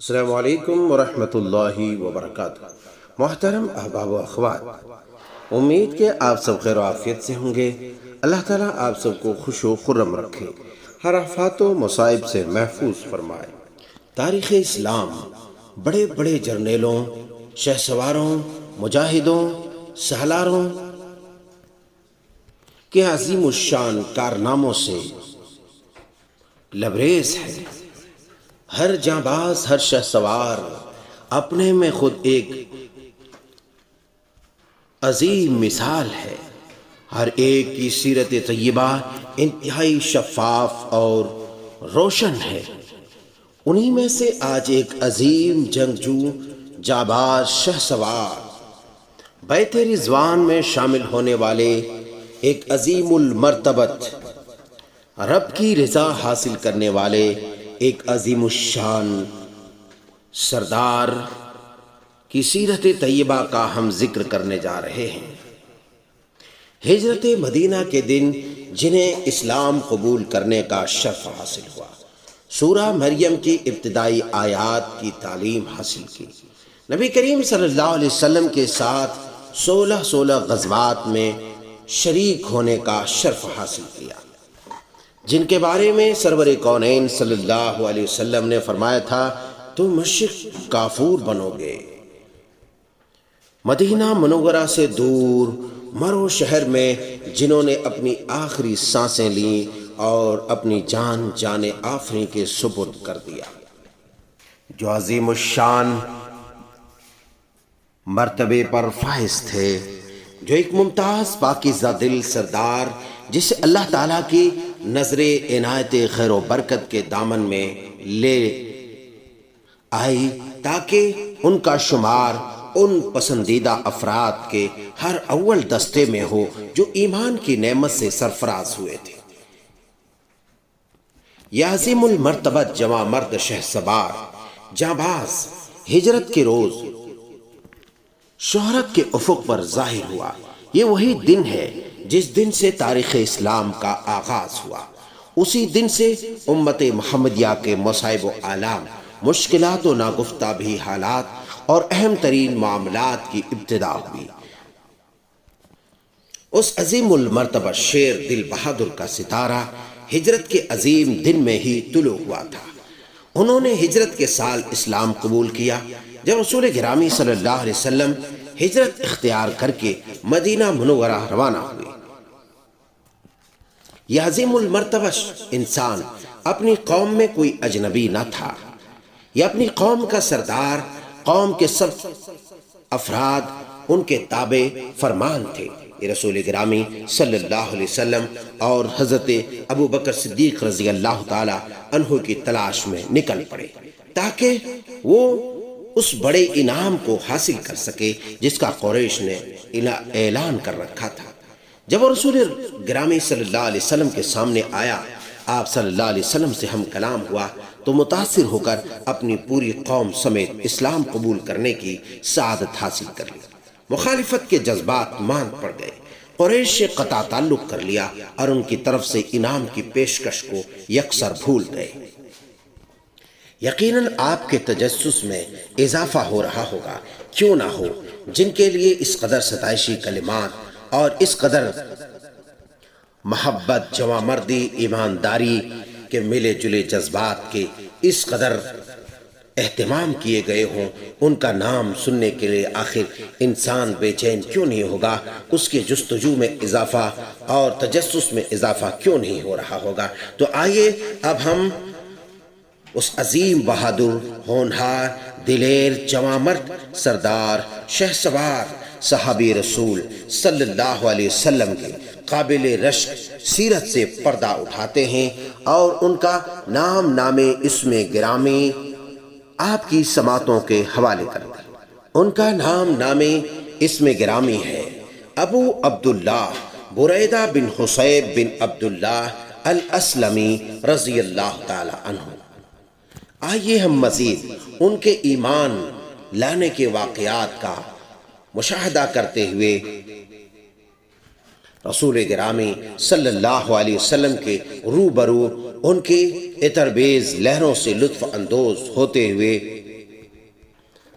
السلام علیکم ورحمۃ اللہ وبرکاتہ۔ محترم احباب و اخوات، امید کہ آپ سب خیر و عافیت سے ہوں گے۔ اللہ تعالیٰ آپ سب کو خوش و خرم رکھے، ہر آفات و مصائب سے محفوظ فرمائے۔ تاریخ اسلام بڑے بڑے جرنیلوں، شہسواروں، مجاہدوں، سالاروں کے عظیم الشان کارناموں سے لبریز ہے۔ ہر جانباز، ہر شہسوار اپنے میں خود ایک عظیم مثال ہے۔ ہر ایک کی سیرت طیبہ انتہائی شفاف اور روشن ہے۔ انہی میں سے آج ایک عظیم جنگجو، جانباز شہسوار، بیت رضوان میں شامل ہونے والے ایک عظیم المرتبت، رب کی رضا حاصل کرنے والے ایک عظیم الشان سردار کی سیرت طیبہ کا ہم ذکر کرنے جا رہے ہیں۔ ہجرت مدینہ کے دن جنہیں اسلام قبول کرنے کا شرف حاصل ہوا، سورہ مریم کی ابتدائی آیات کی تعلیم حاصل کی، نبی کریم صلی اللہ علیہ وسلم کے ساتھ 16 غزوات میں شریک ہونے کا شرف حاصل کیا، جن کے بارے میں سرور کونین صلی اللہ علیہ وسلم نے فرمایا تھا تم مشرق کافور بنو گے۔ مدینہ منورہ سے دور مرو شہر میں جنہوں نے اپنی آخری سانسیں لیں اور اپنی جان آفریں کے سپرد کر دیا، جو عظیم الشان مرتبے پر فائز تھے، جو ایک ممتاز پاکیزہ دل سردار، جسے اللہ تعالیٰ کی نظر عنایت خیر و برکت کے دامن میں لے آئی، تاکہ ان کا شمار ان پسندیدہ افراد کے ہر اول دستے میں ہو جو ایمان کی نعمت سے سرفراز ہوئے تھے۔ یہ عظیم المرتبت جواں مرد شہسوار جانباز ہجرت کے روز شہرت کے افق پر ظاہر ہوا۔ یہ وہی دن ہے جس دن سے تاریخ اسلام کا آغاز ہوا۔ اسی دن سے امت محمدیہ کے مصائب و آلام، مشکلات و ناگفتہ بھی حالات اور اہم ترین معاملات کی ابتدا ہوئی۔ اس عظیم المرتبہ شیر دل بہادر کا ستارہ ہجرت کے عظیم دن میں ہی طلوع ہوا تھا۔ انہوں نے ہجرت کے سال اسلام قبول کیا جب رسول گرامی صلی اللہ علیہ وسلم ہجرت اختیار کر کے مدینہ منورہ روانہ ہوئے۔ یہ عظیم المرتبہ انسان اپنی قوم میں کوئی اجنبی نہ تھا، یہ اپنی قوم کا سردار، قوم کے سب افراد ان کے تابع فرمان تھے۔ یہ رسول گرامی صلی اللہ علیہ وسلم اور حضرت ابو بکر صدیق رضی اللہ تعالی عنہ کی تلاش میں نکل پڑے تاکہ وہ اس بڑے انعام کو حاصل کر سکے جس کا قریش نے اعلان کر رکھا تھا۔ جب وہ رسول گرامی صلی اللہ علیہ وسلم کے سامنے آیا، آپ صلی اللہ علیہ وسلم سے ہم کلام ہوا تو متاثر ہو کر اپنی پوری قوم سمیت اسلام قبول کرنے کی سعادت حاصل کر لی۔ مخالفت کے جذبات ماند پڑ گئے، قریش سے قطع تعلق کر لیا اور ان کی طرف سے انعام کی پیشکش کو یکسر بھول گئے۔ یقیناً آپ کے تجسس میں اضافہ ہو رہا ہوگا، کیوں نہ ہو، جن کے لیے اس قدر ستائشی کلمات اور اس قدر محبت، جواں مردی، ایمانداری کے ملے جلے جذبات کے اس قدر اہتمام کیے گئے ہوں، ان کا نام سننے کے لیے آخر انسان بے چین کیوں نہیں ہوگا؟ اس کے جستجو میں اضافہ اور تجسس میں اضافہ کیوں نہیں ہو رہا ہوگا؟ تو آئیے اب ہم اس عظیم بہادر، ہونہار، دلیر، جواں مرد، سردار، شہسوار، صحابی رسول صلی اللہ علیہ وسلم کے قابل رشک سیرت سے پردہ اٹھاتے ہیں اور ان کا نام نام اسم گرامی آپ کی سماعتوں کے حوالے کرتے ہیں۔ ان کا نام نام اسم گرامی ہے ابو عبداللہ بریدہ بن حصیب بن عبداللہ الاسلمی رضی اللہ تعالی عنہ۔ آئیے ہم مزید ان کے ایمان لانے کے واقعات کا مشاہدہ کرتے ہوئے رسول گرامی صلی اللہ علیہ وسلم کے روبرو ان کی عطربیز لہروں سے لطف اندوز ہوتے ہوئے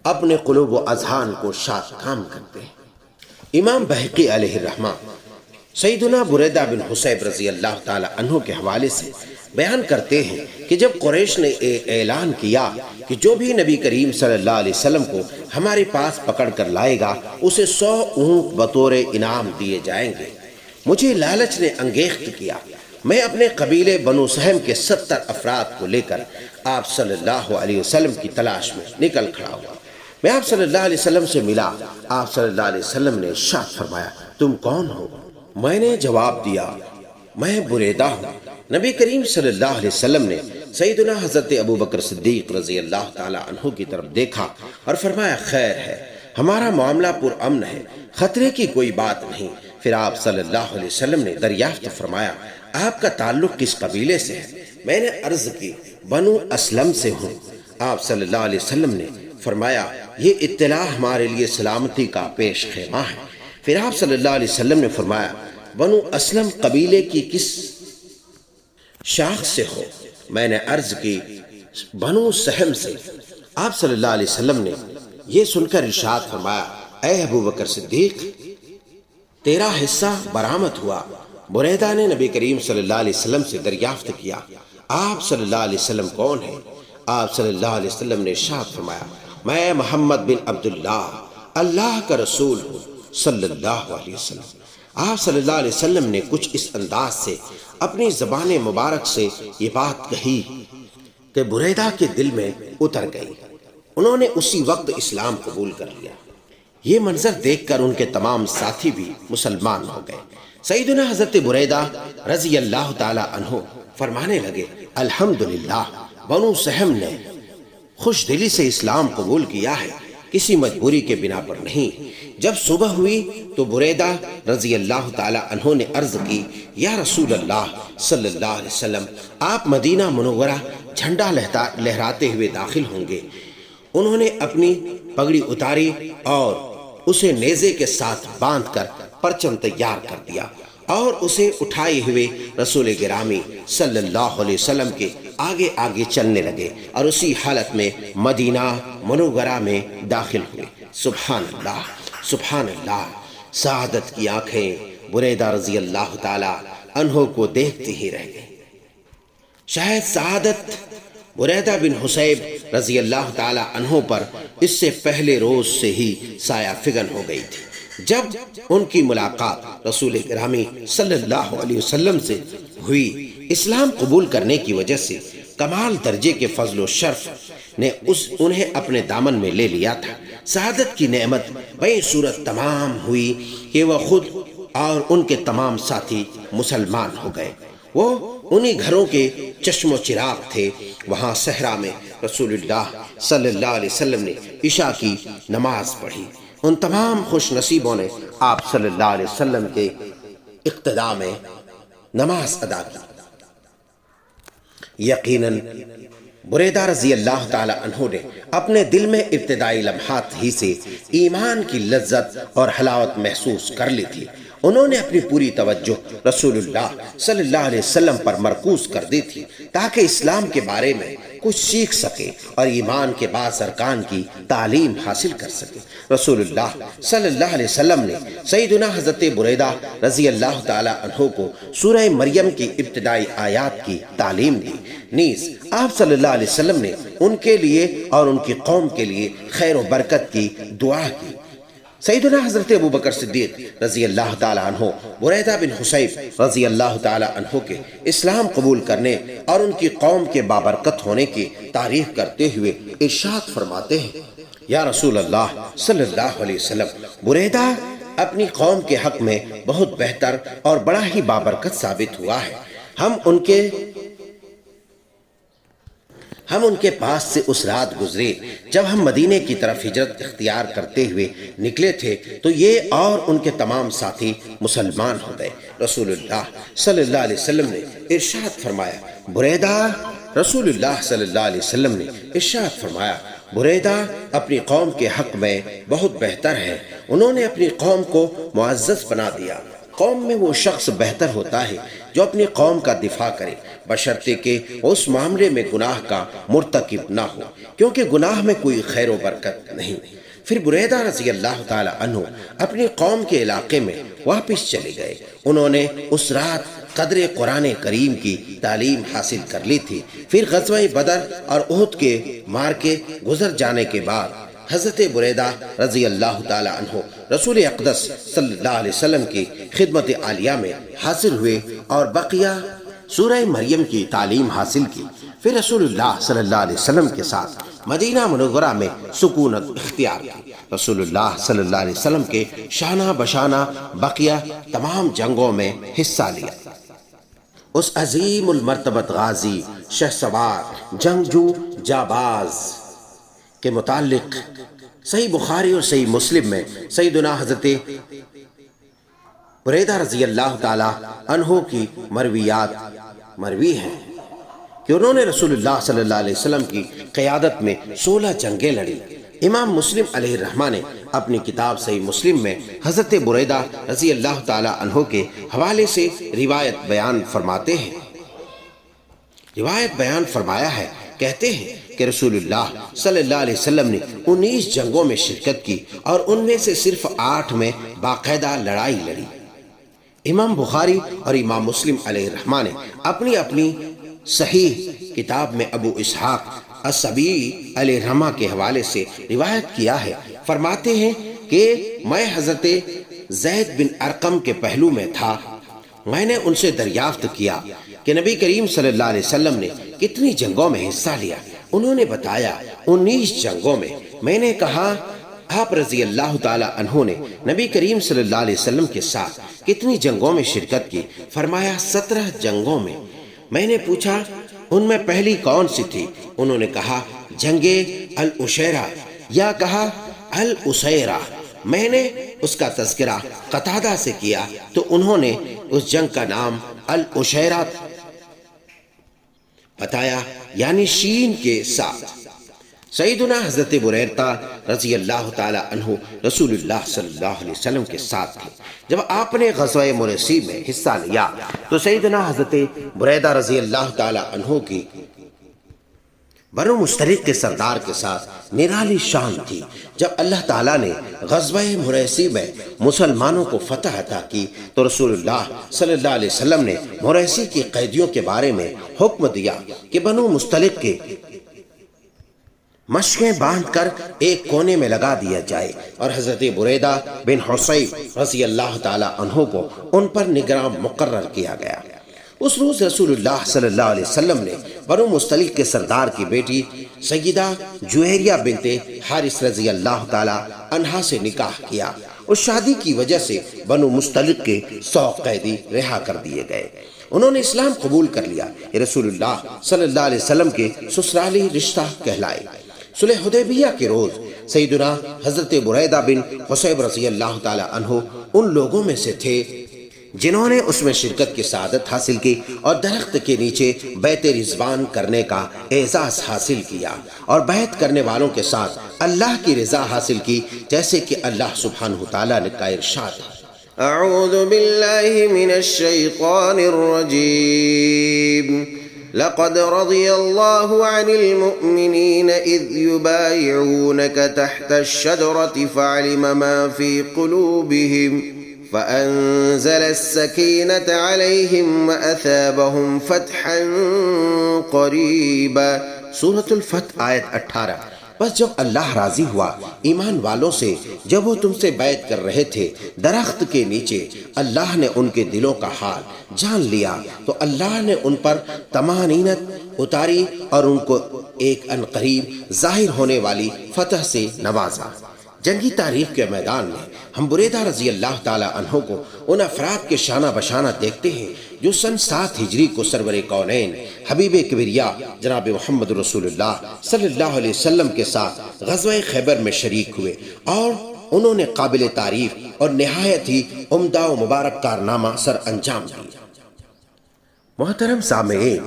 اپنے قلوب و اذہان کو شاد کام کرتے ہیں۔ امام بہقی علیہ الرحمہ سیدنا بریدہ بن حصیب رضی اللہ تعالی عنہ کے حوالے سے بیان کرتے ہیں کہ جب قریش نے اعلان کیا کہ جو بھی نبی کریم صلی اللہ علیہ وسلم کو ہمارے پاس پکڑ کر لائے گا اسے 100 اونٹ بطور انعام دیے جائیں گے، مجھے لالچ نے انگیخت کیا۔ میں اپنے قبیلے بنو سہم کے 70 افراد کو لے کر آپ صلی اللہ علیہ وسلم کی تلاش میں نکل کھڑا ہوا۔ میں آپ صلی اللہ علیہ وسلم سے ملا۔ آپ صلی اللہ علیہ وسلم نے ارشاد فرمایا، تم کون ہو؟ میں نے جواب دیا، میں بریدہ ہوں۔ نبی کریم صلی اللہ علیہ وسلم نے سیدنا حضرت ابو بکر صدیق رضی اللہ تعالی عنہ کی طرف دیکھا اور فرمایا، خیر ہے، ہمارا معاملہ پرامن ہے، خطرے کی کوئی بات نہیں۔ پھر آپ صلی اللہ علیہ وسلم نے دریافت فرمایا، آپ کا تعلق کس قبیلے سے ہے؟ میں نے عرض کی، بنو اسلم سے ہوں۔ آپ صلی اللہ علیہ وسلم نے فرمایا، یہ اطلاع ہمارے لیے سلامتی کا پیش خیمہ ہے۔ پھر آپ صلی اللہ علیہ وسلم نے فرمایا، بنو اسلم قبیلے کی کس شاخ سے ہو؟ میں نے عرض کی، بنو سہم سے۔ آپ صلی اللہ علیہ وسلم نے یہ سن کر ارشاد فرمایا، اے ابو بکر صدیق، تیرا حصہ برآمد ہوا۔ بریدہ نے نبی کریم صلی اللہ علیہ وسلم سے دریافت کیا، آپ صلی اللہ علیہ وسلم کون ہیں؟ آپ صلی اللہ علیہ وسلم نے ارشاد فرمایا، میں محمد بن عبداللہ، اللہ کا رسول ہوں صلی اللہ علیہ وسلم۔ آپ صلی اللہ علیہ وسلم نے کچھ اس انداز سے اپنی زبان مبارک سے یہ بات کہی کہ بریدہ کے دل میں اتر گئی۔ انہوں نے اسی وقت اسلام قبول کر لیا۔ یہ منظر دیکھ کر ان کے تمام ساتھی بھی مسلمان ہو گئے۔ سیدنا حضرت بریدہ رضی اللہ تعالی عنہ فرمانے لگے، الحمدللہ، بنو سہم نے خوش دلی سے اسلام قبول کیا ہے، کسی مجبوری کے بنا پر نہیں۔ جب صبح ہوئی تو بریدہ رضی اللہ تعالی عنہ نے عرض کی، یا رسول اللہ صلی اللہ علیہ وسلم، آپ مدینہ منورہ جھنڈا لہراتے ہوئے داخل ہوں گے۔ انہوں نے اپنی پگڑی اتاری اور اسے نیزے کے ساتھ باندھ کر پرچم تیار کر دیا اور اسے اٹھائے ہوئے رسول گرامی صلی اللہ علیہ وسلم کے آگے آگے چلنے لگے اور اسی حالت میں مدینہ منورہ میں داخل ہوئے۔ سبحان اللہ، سبحان اللہ۔ سعادت کی آنکھیں بریدہ رضی اللہ تعالی عنہ کو دیکھتی ہی رہ گئی۔ شاید سعادت بریدہ بن حصیب رضی اللہ تعالی عنہ پر اس سے پہلے روز سے ہی سایہ فگن ہو گئی تھی۔ جب ان کی ملاقات رسول گرامی صلی اللہ علیہ وسلم سے ہوئی، اسلام قبول کرنے کی وجہ سے کمال درجے کے فضل و شرف نے انہیں اپنے دامن میں لے لیا تھا۔ سعادت کی نعمت بے صورت تمام ہوئی کہ وہ خود اور ان کے تمام ساتھی مسلمان ہو گئے۔ وہ انہی گھروں کے چشم و چراغ تھے۔ وہاں صحرا میں رسول اللہ صلی اللہ علیہ وسلم نے عشاء کی نماز پڑھی۔ ان تمام خوش نصیبوں نے آپ صلی اللہ علیہ وسلم کے اقتداء میں نماز ادا کی۔ یقیناً بریدہ رضی اللہ تعالی عنہ نے اپنے دل میں ابتدائی لمحات ہی سے ایمان کی لذت اور حلاوت محسوس کر لی تھی۔ انہوں نے اپنی پوری توجہ رسول اللہ صلی اللہ علیہ وسلم پر مرکوز کر دی تھی تاکہ اسلام کے بارے میں کچھ سیکھ سکے اور ایمان کے بعض ارکان کی تعلیم حاصل کر سکے۔ رسول اللہ صلی اللہ علیہ وسلم نے سیدنا حضرت بریدہ رضی اللہ تعالی عنہ کو سورہ مریم کی ابتدائی آیات کی تعلیم دی۔ نیز آپ صلی اللہ علیہ وسلم نے ان کے لیے اور ان کی قوم کے لیے خیر و برکت کی دعا کی۔ سیدنا حضرت ابو بکر صدیق رضی اللہ تعالی عنہ بریدہ بن حصیب رضی اللہ تعالی عنہ کے اسلام قبول کرنے اور ان کی قوم کے بابرکت ہونے کی تعریف کرتے ہوئے ارشاد فرماتے ہیں، یا رسول اللہ صلی اللہ علیہ وسلم، بریدہ اپنی قوم کے حق میں بہت بہتر اور بڑا ہی بابرکت ثابت ہوا ہے۔ ہم ان کے پاس سے اس رات گزرے جب ہم مدینے کی طرف ہجرت اختیار کرتے ہوئے نکلے تھے تو یہ اور ان کے تمام ساتھی مسلمان ہو گئے۔ رسول اللہ صلی اللہ علیہ وسلم نے ارشاد فرمایا، بریدہ رسول اللہ صلی اللہ علیہ وسلم نے ارشاد فرمایا، بریدہ اپنی قوم کے حق میں بہت بہتر ہے۔ انہوں نے اپنی قوم کو معزز بنا دیا۔ قوم میں وہ شخص بہتر ہوتا ہے جو اپنی قوم کا دفاع کرے۔ بشرطے کہ اس معاملے میں گناہ کا مرتکب نہ ہو، کیونکہ گناہ میں کوئی خیر و برکت نہیں۔ پھر بریدہ رضی اللہ تعالی عنہ اپنی قوم کے علاقے میں واپس چلے گئے۔ انہوں نے اس رات قدر قرآن کریم کی تعلیم حاصل کر لی تھی۔ پھر غزوہ بدر اور احد کے مارکے گزر جانے کے بعد حضرت بریدہ رضی اللہ تعالی عنہ رسول اقدس صلی اللہ علیہ وسلم کی خدمت عالیہ میں حاضر ہوئے اور بقیہ سورہ مریم کی تعلیم حاصل کی۔ پھر رسول اللہ صلی اللہ علیہ وسلم کے ساتھ مدینہ منورہ میں سکونت اختیار کی۔ رسول اللہ صلی اللہ علیہ وسلم کے شانہ بشانہ بقیہ تمام جنگوں میں حصہ لیا۔ اس عظیم المرتبت غازی، شہسوار، جنگجو، جاباز کے متعلق صحیح بخاری اور صحیح مسلم میں سیدنا حضرت بریدہ رضی اللہ تعالی عنہ کی مرویات مروی ہیں کہ انہوں نے رسول اللہ صلی اللہ علیہ وسلم کی قیادت میں 16 جنگیں لڑی۔ امام مسلم علیہ الرحمہ نے اپنی کتاب صحیح مسلم میں حضرت بریدہ رضی اللہ تعالی عنہ کے حوالے سے روایت بیان فرماتے ہیں۔ روایت بیان فرمایا ہے، کہتے ہیں کہ رسول اللہ صلی اللہ علیہ وسلم نے 19 جنگوں میں شرکت کی اور ان میں سے صرف 8 میں باقاعدہ لڑائی لڑی۔ امام بخاری اور امام مسلم علیہ الرحمہ نے اپنی اپنی صحیح کتاب میں ابو اسحاق السبیعی علیہ الرحمہ کے حوالے سے روایت کیا ہے، فرماتے ہیں کہ میں حضرت زید بن ارقم کے پہلو میں تھا۔ میں نے ان سے دریافت کیا کہ نبی کریم صلی اللہ علیہ وسلم نے کتنی جنگوں میں حصہ لیا؟ انہوں نے بتایا 19 جنگوں میں۔ میں نے کہا آپ رضی اللہ تعالی عنہ نے نبی کریم صلی اللہ علیہ وسلم کے ساتھ کتنی جنگوں میں شرکت کی؟ فرمایا 17 جنگوں میں۔ میں نے پوچھا ان میں پہلی کون سی تھی؟ انہوں نے کہا جنگ العشیرہ یا کہا العسیرہ۔ میں نے اس کا تذکرہ قتادہ سے کیا تو انہوں نے اس جنگ کا نام العشیرہ بتایا، یعنی شین کے ساتھ۔ سیدنا حضرت بریدہ رضی اللہ تعالی عنہ رسول اللہ صلی اللہ علیہ وسلم کے ساتھ تھے۔ جب آپ نے غزوہ مریسی میں حصہ لیا تو سیدنا حضرت بریدہ رضی اللہ تعالی عنہ کی بنو مستلق کے سردار کے ساتھ نرالی شان تھی۔ جب اللہ تعالیٰ نے غزوہ مریسی میں مسلمانوں کو فتح عطا کی تو رسول اللہ صلی اللہ علیہ وسلم نے مریسی کی قیدیوں کے بارے میں حکم دیا کہ بنو مستلق کے مشقیں باندھ کر ایک کونے میں لگا دیا جائے اور حضرت بریدہ بن حصیب رضی اللہ تعالی عنہ کو ان پر نگراں مقرر کیا گیا۔ اس روز رسول اللہ صلی اللہ علیہ وسلم نے بنو مستلق کے سردار کی بیٹی سیدہ جویریہ بنت حارث رضی اللہ تعالی عنہا سے نکاح کیا۔ اس شادی کی وجہ سے بنو مستلق کے 100 قیدی رہا کر دیے گئے۔ انہوں نے اسلام قبول کر لیا۔ یہ رسول اللہ صلی اللہ علیہ وسلم کے سسرالی رشتہ کہلائے۔ صلح حدیبیہ کے روز سیدنا حضرت بریدہ بن حصیب رضی اللہ تعالی عنہ ان لوگوں میں سے تھے جنہوں نے اس میں شرکت کی سعادت حاصل کی اور درخت کے نیچے بیعت رضوان کرنے کا اعزاز حاصل کیا اور بیعت کرنے والوں کے ساتھ اللہ کی رضا حاصل کی، جیسے کہ اللہ سبحانہ تعالیٰ نے کا ارشاد ہے۔ اعوذ باللہ من الشیطان الرجیم لقد رضي الله عن المؤمنين إذ يبايعونك تحت الشجرة فعلم ما في قلوبهم فأنزل السكينة عليهم وأثابهم فتحا قريبا۔ سورة الفتح آیت 18۔ بس جب اللہ راضی ہوا ایمان والوں سے جب وہ تم سے بیعت کر رہے تھے درخت کے نیچے، اللہ نے ان کے دلوں کا حال جان لیا تو اللہ نے ان پر طمانینت اتاری اور ان کو ایک عنقریب ظاہر ہونے والی فتح سے نوازا۔ جنگی تاریخ کے میدان میں ہم بریدہ رضی اللہ تعالی عنہ کو ان افراد کے شانہ بشانہ دیکھتے ہیں جو سن 7 ہجری کو سرور کونین حبیب کبریا جناب محمد رسول اللہ صلی اللہ علیہ وسلم کے ساتھ غزوہ خیبر میں شریک ہوئے اور انہوں نے قابل تعریف اور نہایت ہی عمدہ و مبارک کارنامہ سر انجام دیا۔ محترم سامعین،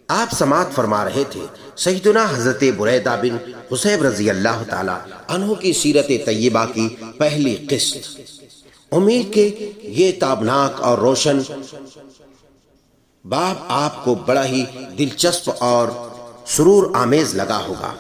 آپ سماعت فرما رہے تھے سیدنا حضرت بریدہ بن حصیب رضی اللہ تعالی عنہ کی سیرت طیبہ کی پہلی قسط۔ امید کہ یہ تابناک اور روشن باب آپ کو بڑا ہی دلچسپ اور سرور آمیز لگا ہوگا۔